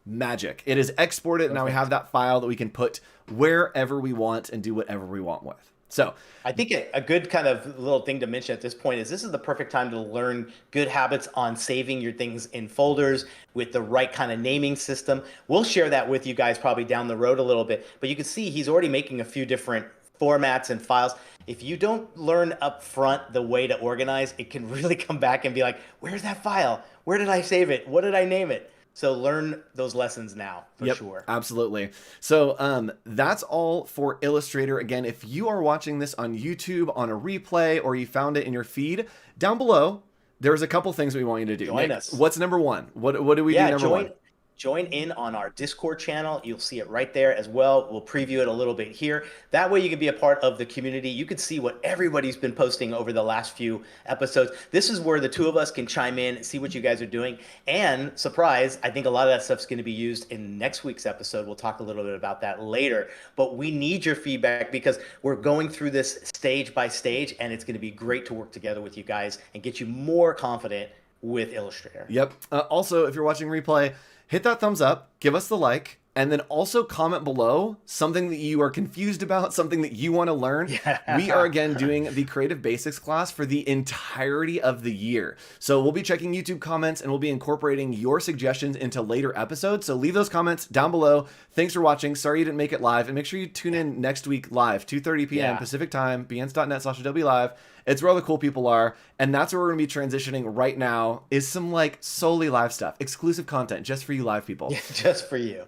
Magic. It is exported. Now we have that file that we can put wherever we want and do whatever we want with. So I think a good kind of little thing to mention at this point is this is the perfect time to learn good habits on saving your things in folders with the right kind of naming system. We'll share that with you guys probably down the road a little bit, but you can see he's already making a few different formats and files. If you don't learn up front the way to organize, it can really come back and be like, where's that file? Where did I save it? What did I name it? So learn those lessons now, for sure. Absolutely. So that's all for Illustrator. Again, if you are watching this on YouTube on a replay or you found it in your feed, down below, there's a couple things we want you to do. Join us. What's number one? What do we do number one? Join in on our Discord channel. You'll see it right there as well. We'll preview it a little bit here. That way you can be a part of the community. You can see what everybody's been posting over the last few episodes. This is where the two of us can chime in, see what you guys are doing. And surprise, I think a lot of that stuff's going to be used in next week's episode. We'll talk a little bit about that later. But we need your feedback because we're going through this stage by stage, and it's going to be great to work together with you guys and get you more confident with Illustrator. Yep. Also, if you're watching replay, hit that thumbs up, give us the like, and then also comment below something that you are confused about, something that you want to learn. Yeah. We are again doing the Creative Basics class for the entirety of the year. So we'll be checking YouTube comments and we'll be incorporating your suggestions into later episodes. So leave those comments down below. Thanks for watching. Sorry you didn't make it live. And make sure you tune in next week live, 2:30 p.m. Pacific time, behance.net/Adobe Live. It's where all the cool people are. And that's where we're going to be transitioning right now is some like solely live stuff, exclusive content just for you live people. Yeah, just for you.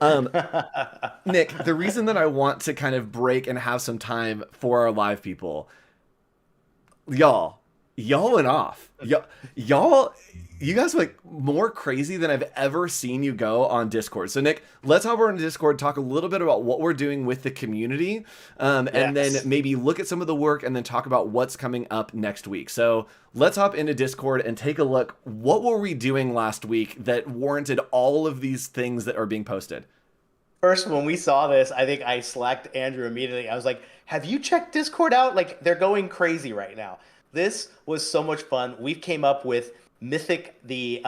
Nick, the reason that I want to kind of break and have some time for our live people, y'all went off. You guys were like more crazy than I've ever seen you go on Discord. So Nick, let's hop over on Discord, talk a little bit about what we're doing with the community, and then maybe look at some of the work and then talk about what's coming up next week. So let's hop into Discord and take a look. What were we doing last week that warranted all of these things that are being posted? First, when we saw this, I think I slacked Andrew immediately. I was like, have you checked Discord out? Like, they're going crazy right now. This was so much fun. We came up with Mythic, the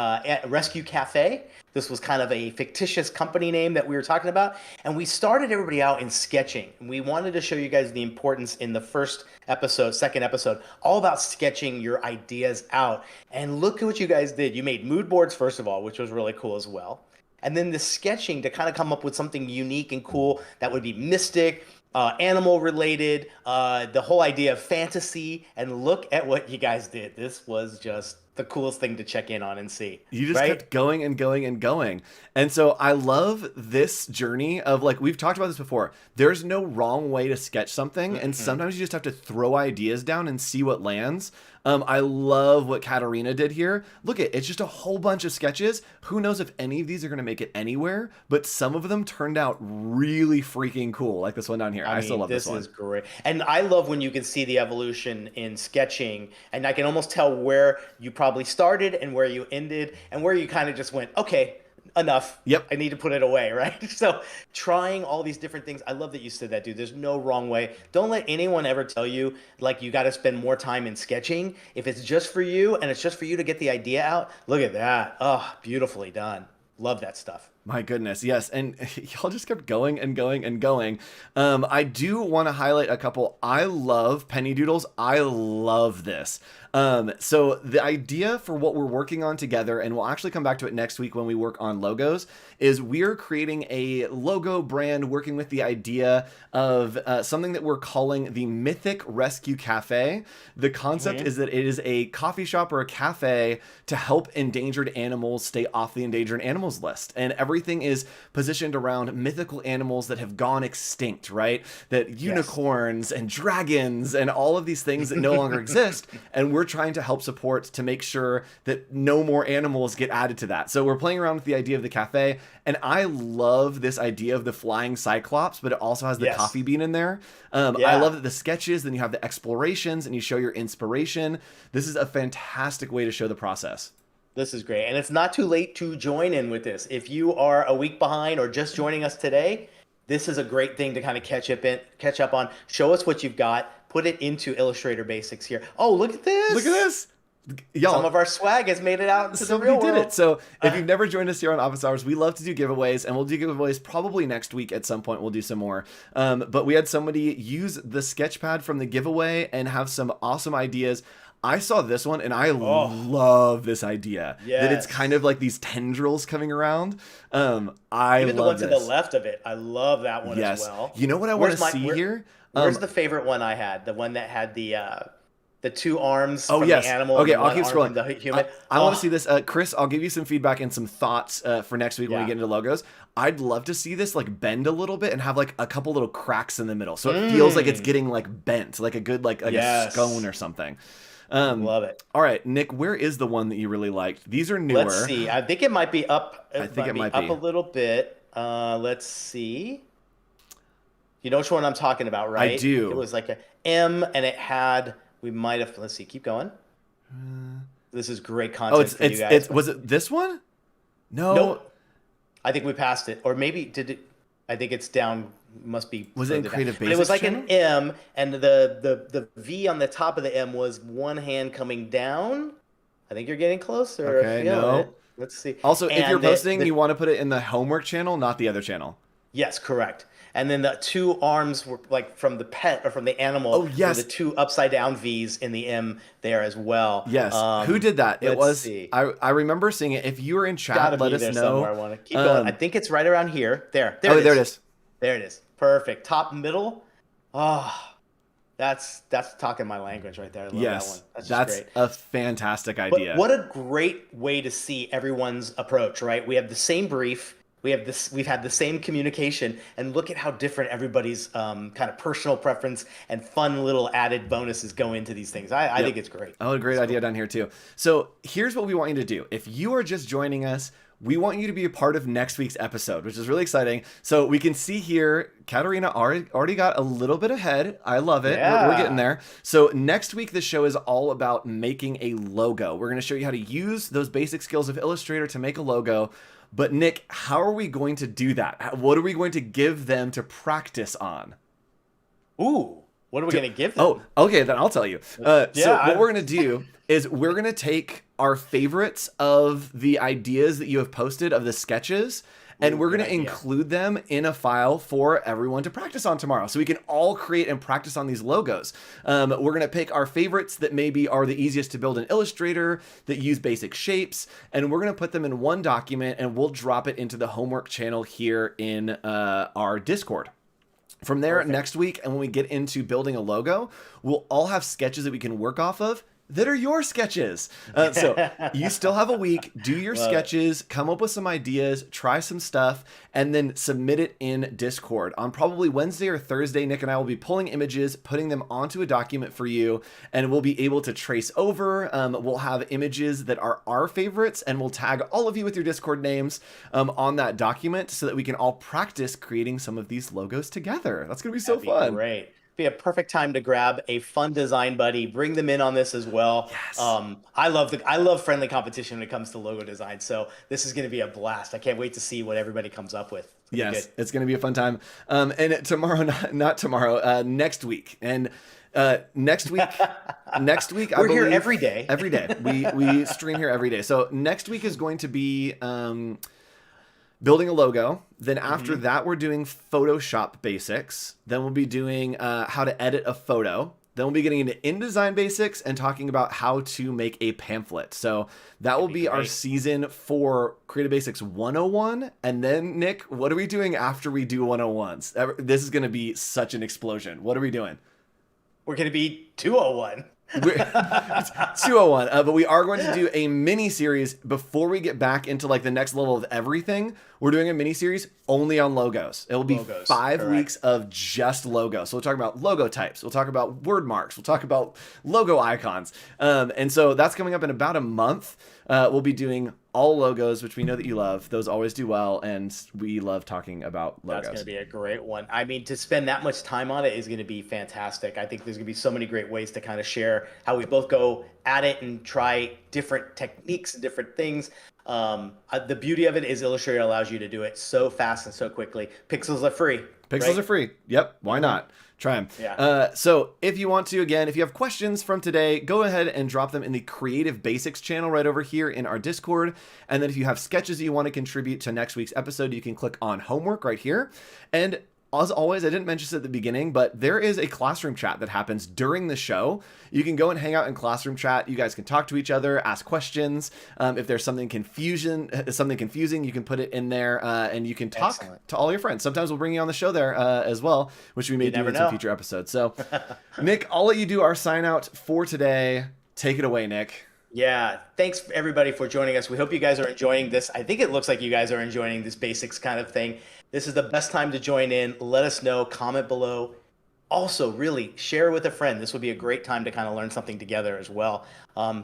Rescue Cafe. This was kind of a fictitious company name that we were talking about. And we started everybody out in sketching. And we wanted to show you guys the importance in the second episode, all about sketching your ideas out. And look at what you guys did. You made mood boards, first of all, which was really cool as well. And then the sketching to kind of come up with something unique and cool that would be mystic, animal related, the whole idea of fantasy. And look at what you guys did. This was just the coolest thing to check in on and see. You just kept going and going and going. And so I love this journey of, like, we've talked about this before. There's no wrong way to sketch something. And sometimes you just have to throw ideas down and see what lands. I love what Katarina did here. Look, it's just a whole bunch of sketches. Who knows if any of these are going to make it anywhere, but some of them turned out really freaking cool, like this one down here. I still love this one. This is great. And I love when you can see the evolution in sketching, and I can almost tell where you probably started and where you ended and where you kind of just went, okay, enough. Yep. I need to put it away, right? So trying all these different things. I love that you said that, dude. There's no wrong way. Don't let anyone ever tell you, like, you got to spend more time in sketching. If it's just for you and it's just for you to get the idea out, look at that. Oh, beautifully done. Love that stuff. My goodness, yes. And y'all just kept going and going and going. I do want to highlight a couple. I love penny doodles. I love this. So the idea for what we're working on together, and we'll actually come back to it next week when we work on logos, is we're creating a logo brand working with the idea of something that we're calling the Mythic Rescue Cafe. The concept is that it is a coffee shop or a cafe to help endangered animals stay off the endangered animals list. And everything is positioned around mythical animals that have gone extinct, right? That unicorns and dragons and all of these things that no longer exist. And we're trying to help support to make sure that no more animals get added to that. So we're playing around with the idea of the cafe. And I love this idea of the flying cyclops, but it also has the coffee bean in there. I love that the sketches, then you have the explorations and you show your inspiration. This is a fantastic way to show the process. This is great. And it's not too late to join in with this. If you are a week behind or just joining us today, this is a great thing to kind of catch up on. Show us what you've got. Put it into Illustrator Basics here. Oh, look at Look at this. this. Y'all, Some of our swag has made it out into the somebody real did world. it. So if you've never joined us here on Office Hours, we love to do giveaways, and we'll do giveaways probably next week at some point. We'll do some more. But we had somebody use the sketchpad from the giveaway and have some awesome ideas. I saw this one and I love this idea. Yes. That it's kind of like these tendrils coming around. I Even the love one to the left of it. I love that one as well. You know what I want to see here? Where's the favorite one I had? The one that had the two arms Oh, from yes. the animal. Okay, and I'll one keep arm scrolling. from the human. I want to see this. Chris, I'll give you some feedback and some thoughts for next week when we get into logos. I'd love to see this like bend a little bit and have like a couple little cracks in the middle. So it feels like it's getting like bent, like a good, like a scone or something. Love it. All right, Nick, where is the one that you really liked? These are newer. Let's see. I think it might be up. I think it might up be a little bit. Let's see. You know which one I'm talking about, right? I do. It was like a M, and it had. We might have. Let's see. Keep going. This is great content for you guys. Was it this one? No. Nope. I think we passed it, or maybe did it? I think it's down. Must be. Was it in Creative Basics? It was like channel? an M, and the V on the top of the M was one hand coming down. I think you're getting closer. Okay, no. Let's see. Also, if you're posting, the, you want to put it in the homework channel, not the other channel. Yes, correct. And then the two arms were like from the pet or from the animal. Oh, yes. The two upside down V's in the M there as well. Yes. Who did that? It was. See. I remember seeing it. If you were in chat, let us know. I want to keep going. I think it's right around here. There it is. There it is. There it is. Perfect. Top middle. Oh, that's talking my language right there. I love that one. That's great. A fantastic idea. But what a great way to see everyone's approach, right? We have the same brief. We've had the same communication, and look at how different everybody's kind of personal preference and fun little added bonuses go into these things. I think it's great. Oh, a great idea down here too. So here's what we want you to do. If you are just joining us, we want you to be a part of next week's episode, which is really exciting. So we can see here, Katarina already got a little bit ahead. I love it. Yeah. We're getting there. So next week, the show is all about making a logo. We're going to show you how to use those basic skills of Illustrator to make a logo. But Nick, how are we going to do that? What are we going to give them to practice on? Ooh, what are we going to give them? Oh, okay, then I'll tell you. So what we're going to do is we're going to take our favorites of the ideas that you have posted of the sketches, and we're going to include them in a file for everyone to practice on tomorrow. So we can all create and practice on these logos. We're going to pick our favorites that maybe are the easiest to build in Illustrator, that use basic shapes, and we're going to put them in one document, and we'll drop it into the homework channel here in our Discord. From there, next week, and when we get into building a logo, we'll all have sketches that we can work off of that are your sketches. So you still have a week, do your sketches, come up with some ideas, try some stuff, and then submit it in Discord. On probably Wednesday or Thursday, Nick and I will be pulling images, putting them onto a document for you, and we'll be able to trace over. We'll have images that are our favorites, and we'll tag all of you with your Discord names on that document so that we can all practice creating some of these logos together. That's going to be so fun. Great. Be a perfect time to grab a fun design buddy, bring them in on this as well. Yes. I love friendly competition when it comes to logo design. So this is going to be a blast. I can't wait to see what everybody comes up with. Yes, it's going to be a fun time. And tomorrow, not tomorrow, next week. And next week, we're here every day. Every day. We stream here every day. So next week is going to be building a logo. Then after that, we're doing Photoshop basics. Then we'll be doing how to edit a photo. Then we'll be getting into InDesign basics and talking about how to make a pamphlet. So that will be our season for Creative Basics 101. And then, Nick, what are we doing after we do 101s? This is going to be such an explosion. What are we doing? We're going to be 201. It's 201, but we are going to do a mini series before we get back into like the next level of everything. We're doing a mini series only on logos. It will be 5 weeks of just logos. So we'll talk about logo types. We'll talk about word marks. We'll talk about logo icons. And so that's coming up in about a month. We'll be doing all logos, which we know that you love. Those always do well, and we love talking about logos. That's going to be a great one. I mean, to spend that much time on it is going to be fantastic. I think there's going to be so many great ways to kind of share how we both go at it and try different techniques and different things. The beauty of it is Illustrator allows you to do it so fast and so quickly. Pixels are free, Pixels right? are free. Yep. Why not? Try them. Yeah. So if you want to, again, if you have questions from today, go ahead and drop them in the Creative Basics channel right over here in our Discord. And then if you have sketches you want to contribute to next week's episode, you can click on homework right here. And as always, I didn't mention this at the beginning, but there is a classroom chat that happens during the show. You can go and hang out in classroom chat. You guys can talk to each other, ask questions. If there's something confusing, you can put it in there, and you can talk to all your friends. Sometimes we'll bring you on the show there as well, which we may do in some future episodes. So, Nick, I'll let you do our sign out for today. Take it away, Nick. Yeah, thanks everybody for joining us. We hope you guys are enjoying this. I think it looks like you guys are enjoying this basics kind of thing. This is the best time to join in. Let us know, comment below. Also, really share with a friend. This would be a great time to kind of learn something together as well.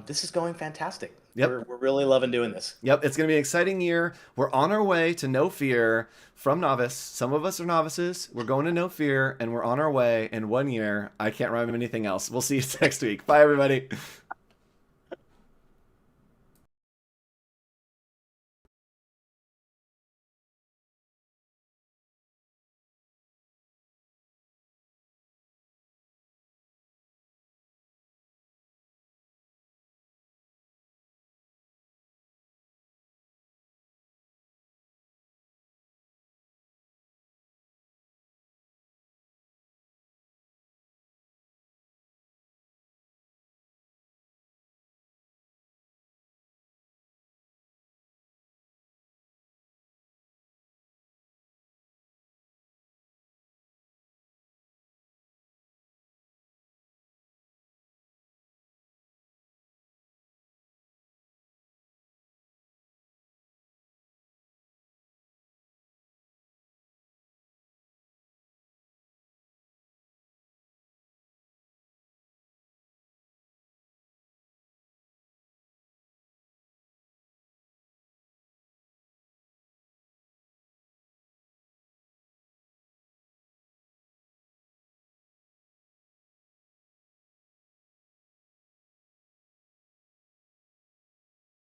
This is going fantastic. Yep. We're really loving doing this. Yep, it's going to be an exciting year. We're on our way to No Fear from Novice. Some of us are novices. We're going to No Fear, and we're on our way in 1 year. I can't rhyme anything else. We'll see you next week. Bye, everybody.